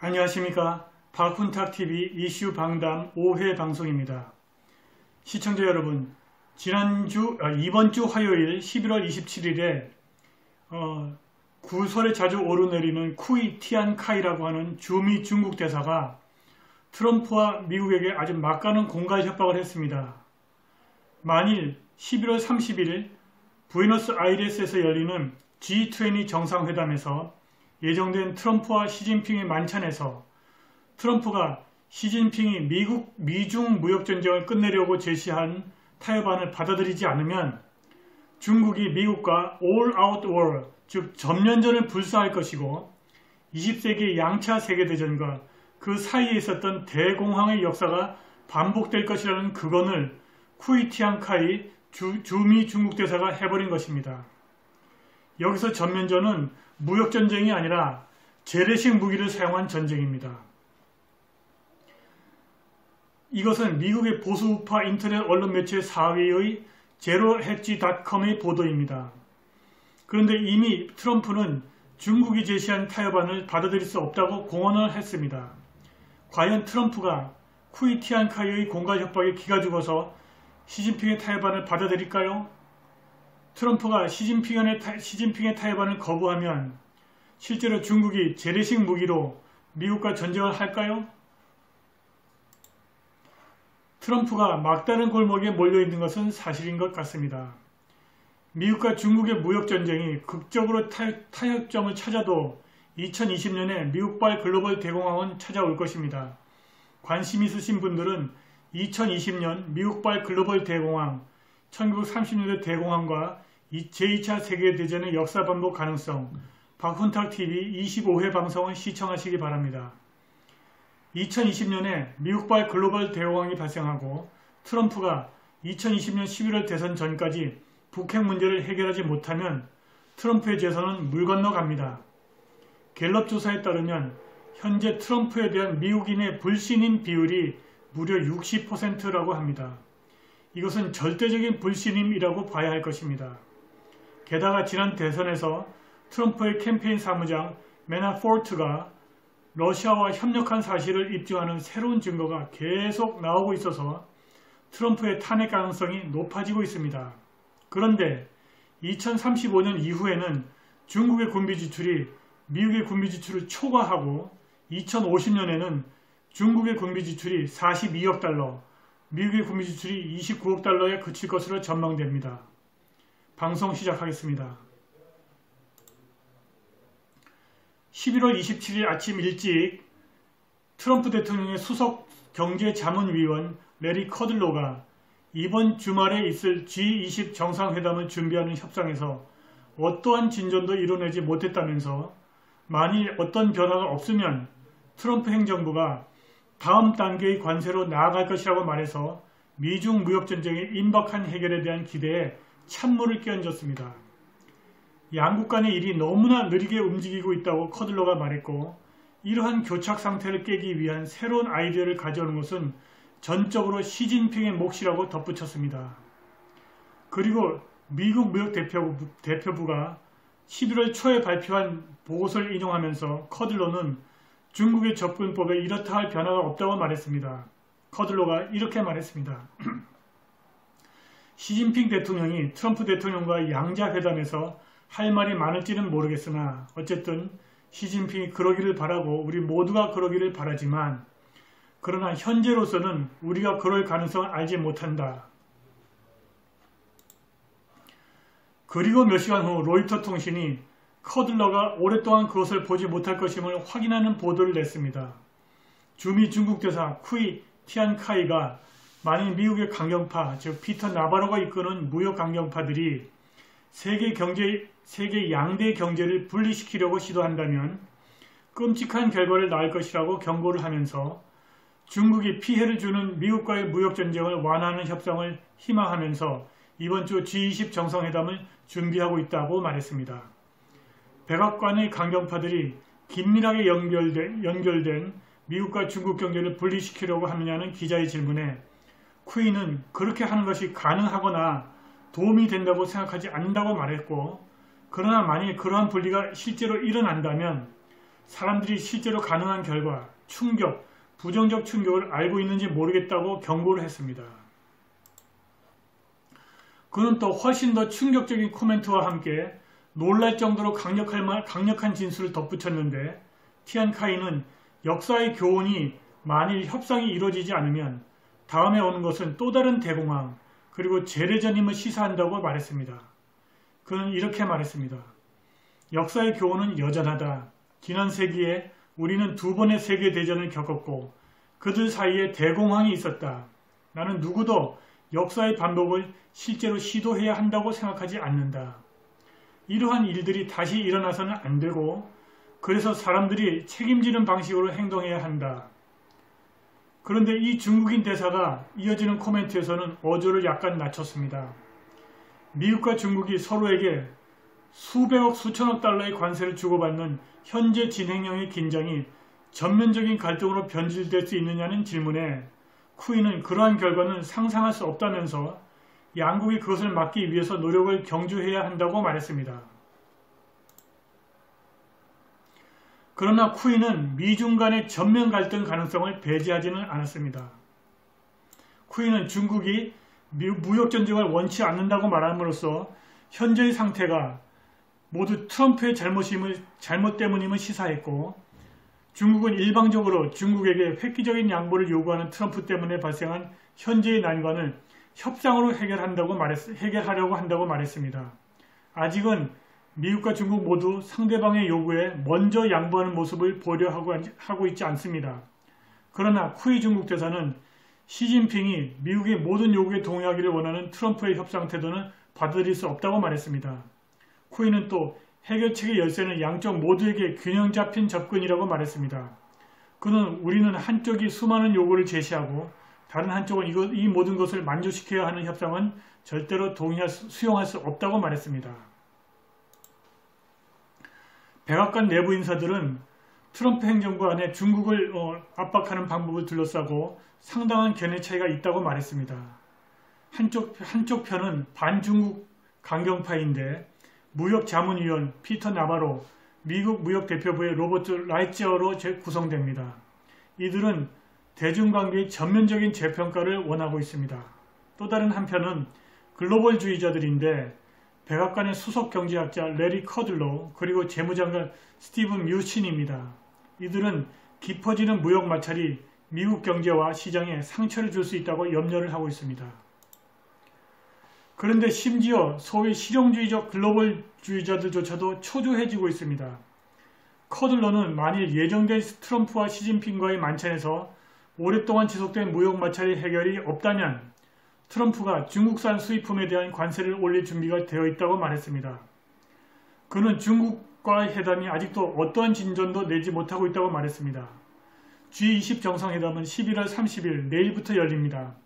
안녕하십니까. 박훈탁TV 이슈 방담 5회 방송입니다. 시청자 여러분, 이번 주 화요일 11월 27일에 구설에 자주 오르내리는 쿠이 티안카이라고 하는 주미 중국 대사가 트럼프와 미국에게 아주 막가는 공갈 협박을 했습니다. 만일 11월 30일 부에노스아이레스에서 열리는 G20 정상회담에서 예정된 트럼프와 시진핑의 만찬에서 트럼프가 시진핑이 미중 무역전쟁을 끝내려고 제시한 타협안을 받아들이지 않으면 중국이 미국과 All Out War, 즉 전면전을 불사할 것이고 20세기 양차 세계대전과 그 사이에 있었던 대공황의 역사가 반복될 것이라는 극언을 쿠이 티안카이 주미 중국 대사가 해버린 것입니다. 여기서 전면전은 무역전쟁이 아니라 재래식 무기를 사용한 전쟁입니다. 이것은 미국의 보수우파 인터넷 언론 매체 4위의 제로헤지닷컴의 보도입니다. 그런데 이미 트럼프는 중국이 제시한 타협안을 받아들일 수 없다고 공언을 했습니다. 과연 트럼프가 쿠이 티안카이의 공갈 협박에 기가 죽어서 시진핑의 타협안을 받아들일까요? 트럼프가 시진핑의 타협안을 거부하면 실제로 중국이 재래식 무기로 미국과 전쟁을 할까요? 트럼프가 막다른 골목에 몰려있는 것은 사실인 것 같습니다. 미국과 중국의 무역전쟁이 극적으로 타협점을 찾아도 2020년에 미국발 글로벌 대공황은 찾아올 것입니다. 관심 있으신 분들은 2020년 미국발 글로벌 대공황, 1930년대 대공황과 제2차 세계대전의 역사 반복 가능성, 박훈탁TV 25회 방송을 시청하시기 바랍니다. 2020년에 미국발 글로벌 대공황이 발생하고 트럼프가 2020년 11월 대선 전까지 북핵 문제를 해결하지 못하면 트럼프의 재선은 물 건너갑니다. 갤럽 조사에 따르면 현재 트럼프에 대한 미국인의 불신임 비율이 무려 60%라고 합니다. 이것은 절대적인 불신임이라고 봐야 할 것입니다. 게다가 지난 대선에서 트럼프의 캠페인 사무장 매나포르트가 러시아와 협력한 사실을 입증하는 새로운 증거가 계속 나오고 있어서 트럼프의 탄핵 가능성이 높아지고 있습니다. 그런데 2035년 이후에는 중국의 군비 지출이 미국의 군비 지출을 초과하고 2050년에는 중국의 군비 지출이 42억 달러, 미국의 군비 지출이 29억 달러에 그칠 것으로 전망됩니다. 방송 시작하겠습니다. 11월 27일 아침 일찍 트럼프 대통령의 수석 경제자문위원 레리 커들로가 이번 주말에 있을 G20 정상회담을 준비하는 협상에서 어떠한 진전도 이뤄내지 못했다면서 만일 어떤 변화가 없으면 트럼프 행정부가 다음 단계의 관세로 나아갈 것이라고 말해서 미중 무역전쟁의 임박한 해결에 대한 기대에 찬물을 끼얹었습니다. 양국 간의 일이 너무나 느리게 움직이고 있다고 커들로가 말했고 이러한 교착 상태를 깨기 위한 새로운 아이디어를 가져오는 것은 전적으로 시진핑의 몫이라고 덧붙였습니다. 그리고 미국 무역대표부가 11월 초에 발표한 보고서를 인용하면서 커들로는 중국의 접근법에 이렇다 할 변화가 없다고 말했습니다. 커들로가 이렇게 말했습니다. 시진핑 대통령이 트럼프 대통령과 양자회담에서 할 말이 많을지는 모르겠으나 어쨌든 시진핑이 그러기를 바라고 우리 모두가 그러기를 바라지만 그러나 현재로서는 우리가 그럴 가능성을 알지 못한다. 그리고 몇 시간 후 로이터 통신이 커들러가 오랫동안 그것을 보지 못할 것임을 확인하는 보도를 냈습니다. 주미 중국 대사 쿠이 티안카이가 만일 미국의 강경파, 즉 피터 나바로가 이끄는 무역 강경파들이 세계 양대 경제를 분리시키려고 시도한다면 끔찍한 결과를 낳을 것이라고 경고를 하면서 중국이 피해를 주는 미국과의 무역전쟁을 완화하는 협상을 희망하면서 이번 주 G20 정상회담을 준비하고 있다고 말했습니다. 백악관의 강경파들이 긴밀하게 연결된 미국과 중국 경제를 분리시키려고 하느냐는 기자의 질문에 쿠이는 그렇게 하는 것이 가능하거나 도움이 된다고 생각하지 않는다고 말했고 그러나 만일 그러한 분리가 실제로 일어난다면 사람들이 실제로 가능한 결과, 충격, 부정적 충격을 알고 있는지 모르겠다고 경고를 했습니다. 그는 또 훨씬 더 충격적인 코멘트와 함께 놀랄 정도로 강력한 진술을 덧붙였는데, 티안카이는 역사의 교훈이 만일 협상이 이루어지지 않으면 다음에 오는 것은 또 다른 대공황 그리고 재래전임을 시사한다고 말했습니다. 그는 이렇게 말했습니다. 역사의 교훈은 여전하다. 지난 세기에 우리는 2번의 세계대전을 겪었고 그들 사이에 대공황이 있었다. 나는 누구도 역사의 반복을 실제로 시도해야 한다고 생각하지 않는다. 이러한 일들이 다시 일어나서는 안 되고 그래서 사람들이 책임지는 방식으로 행동해야 한다. 그런데 이 중국인 대사가 이어지는 코멘트에서는 어조를 약간 낮췄습니다. 미국과 중국이 서로에게 수백억 수천억 달러의 관세를 주고받는 현재 진행형의 긴장이 전면적인 갈등으로 변질될 수 있느냐는 질문에 쿠이는 그러한 결과는 상상할 수 없다면서 양국이 그것을 막기 위해서 노력을 경주해야 한다고 말했습니다. 그러나 쿠이는 미중 간의 전면 갈등 가능성을 배제하지는 않았습니다. 쿠이는 중국이 무역전쟁을 원치 않는다고 말함으로써 현재의 상태가 모두 트럼프의 잘못 때문임을 시사했고, 중국은 일방적으로 중국에게 획기적인 양보를 요구하는 트럼프 때문에 발생한 현재의 난관을 협상으로 해결하려고 한다고 말했습니다. 아직은 미국과 중국 모두 상대방의 요구에 먼저 양보하는 모습을 보려 하고 있지 않습니다. 그러나 쿠이 중국 대사는 시진핑이 미국의 모든 요구에 동의하기를 원하는 트럼프의 협상 태도는 받아들일 수 없다고 말했습니다. 쿠이는 또 해결책의 열쇠는 양쪽 모두에게 균형 잡힌 접근이라고 말했습니다. 그는 우리는 한쪽이 수많은 요구를 제시하고 다른 한쪽은 이 모든 것을 만족시켜야 하는 협상은 절대로 수용할 수 없다고 말했습니다. 백악관 내부 인사들은 트럼프 행정부 안에 중국을 압박하는 방법을 둘러싸고 상당한 견해 차이가 있다고 말했습니다. 한쪽 편은 반중국 강경파인데 무역자문위원 피터 나바로, 미국 무역대표부의 로버트 라이트저로 구성됩니다. 이들은 대중관계의 전면적인 재평가를 원하고 있습니다. 또 다른 한편은 글로벌주의자들인데 백악관의 수석 경제학자 레리 커들로 그리고 재무장관 스티븐 뮤친입니다. 이들은 깊어지는 무역 마찰이 미국 경제와 시장에 상처를 줄 수 있다고 염려를 하고 있습니다. 그런데 심지어 소위 실용주의적 글로벌주의자들조차도 초조해지고 있습니다. 커들러는 만일 예정된 트럼프와 시진핑과의 만찬에서 오랫동안 지속된 무역 마찰의 해결이 없다면 트럼프가 중국산 수입품에 대한 관세를 올릴 준비가 되어 있다고 말했습니다. 그는 중국과의 회담이 아직도 어떠한 진전도 내지 못하고 있다고 말했습니다. G20 정상회담은 11월 30일 내일부터 열립니다.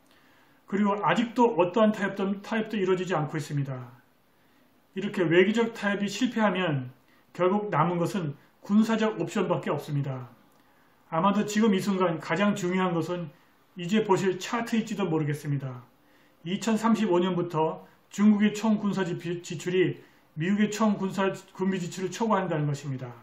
그리고 아직도 어떠한 타협도 이루어지지 않고 있습니다. 이렇게 외교적 타협이 실패하면 결국 남은 것은 군사적 옵션밖에 없습니다. 아마도 지금 이 순간 가장 중요한 것은 이제 보실 차트일지도 모르겠습니다. 2035년부터 중국의 총 군사 지출이 미국의 총 군비 지출을 초과한다는 것입니다.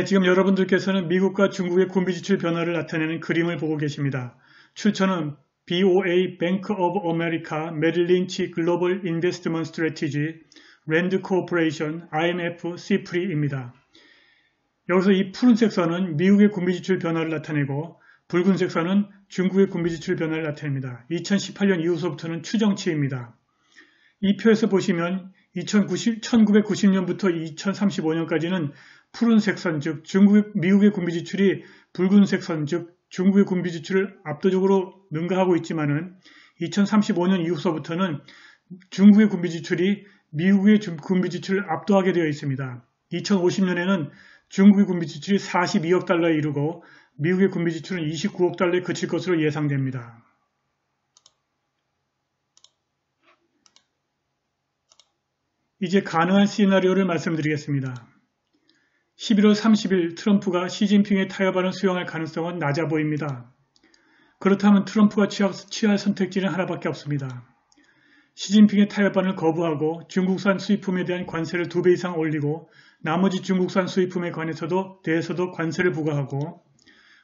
지금 여러분들께서는 미국과 중국의 군비 지출 변화를 나타내는 그림을 보고 계십니다. 출처는 BOA, Bank of America, 메릴 린치 글로벌 인베스트먼트 스트래티지, 랜드 코퍼레이션, IMF, CPRI입니다. 여기서 이 푸른색 선은 미국의 군비 지출 변화를 나타내고 붉은색 선은 중국의 군비 지출 변화를 나타냅니다. 2018년 이후서부터는 추정치입니다. 이 표에서 보시면 1990년부터 2035년까지는 푸른색 선, 즉 미국의 군비 지출이 붉은색 선, 즉 중국의 군비 지출을 압도적으로 능가하고 있지만은 2035년 이후서부터는 중국의 군비 지출이 미국의 군비 지출을 압도하게 되어 있습니다. 2050년에는 중국의 군비 지출이 42억 달러에 이르고 미국의 군비 지출은 29억 달러에 그칠 것으로 예상됩니다. 이제 가능한 시나리오를 말씀드리겠습니다. 11월 30일 트럼프가 시진핑의 타협안을 수용할 가능성은 낮아 보입니다. 그렇다면 트럼프가 취할 선택지는 하나밖에 없습니다. 시진핑의 타협안을 거부하고 중국산 수입품에 대한 관세를 2배 이상 올리고 나머지 중국산 수입품에 대해서도 관세를 부과하고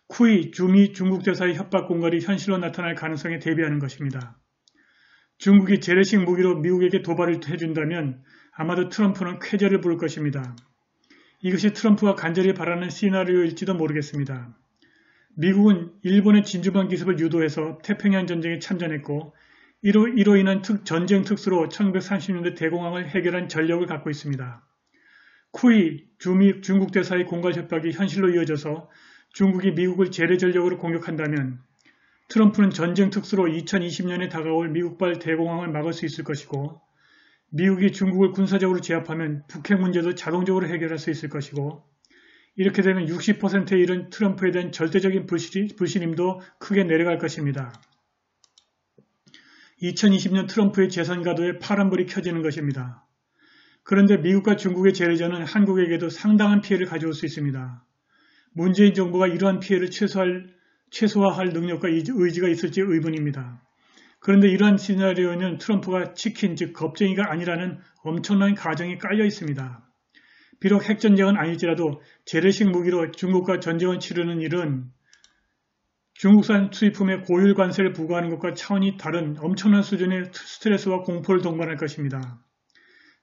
쿠이 주미 중국 대사의 협박 공갈이 현실로 나타날 가능성에 대비하는 것입니다. 중국이 재래식 무기로 미국에게 도발을 해준다면 아마도 트럼프는 쾌재를 부를 것입니다. 이것이 트럼프가 간절히 바라는 시나리오일지도 모르겠습니다. 미국은 일본의 진주만 기습을 유도해서 태평양 전쟁에 참전했고 이로 인한 전쟁 특수로 1930년대 대공황을 해결한 전력을 갖고 있습니다. 쿠이 주미 중국 대사의 공갈 협박이 현실로 이어져서 중국이 미국을 재래 전력으로 공격한다면 트럼프는 전쟁 특수로 2020년에 다가올 미국발 대공황을 막을 수 있을 것이고 미국이 중국을 군사적으로 제압하면 북핵 문제도 자동적으로 해결할 수 있을 것이고 이렇게 되면 60%에 이른 트럼프에 대한 절대적인 불신임도 크게 내려갈 것입니다. 2020년 트럼프의 재선 가도에 파란불이 켜지는 것입니다. 그런데 미국과 중국의 재래전은 한국에게도 상당한 피해를 가져올 수 있습니다. 문재인 정부가 이러한 피해를 최소화할 능력과 의지가 있을지 의문입니다. 그런데 이러한 시나리오에는 트럼프가 치킨, 즉 겁쟁이가 아니라는 엄청난 가정이 깔려 있습니다. 비록 핵전쟁은 아닐지라도 재래식 무기로 중국과 전쟁을 치르는 일은 중국산 수입품에 고율 관세를 부과하는 것과 차원이 다른 엄청난 수준의 스트레스와 공포를 동반할 것입니다.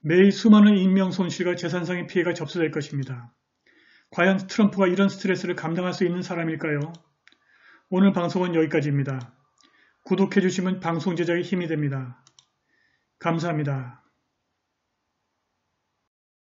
매일 수많은 인명 손실과 재산상의 피해가 접수될 것입니다. 과연 트럼프가 이런 스트레스를 감당할 수 있는 사람일까요? 오늘 방송은 여기까지입니다. 구독해주시면 방송 제작에 힘이 됩니다. 감사합니다.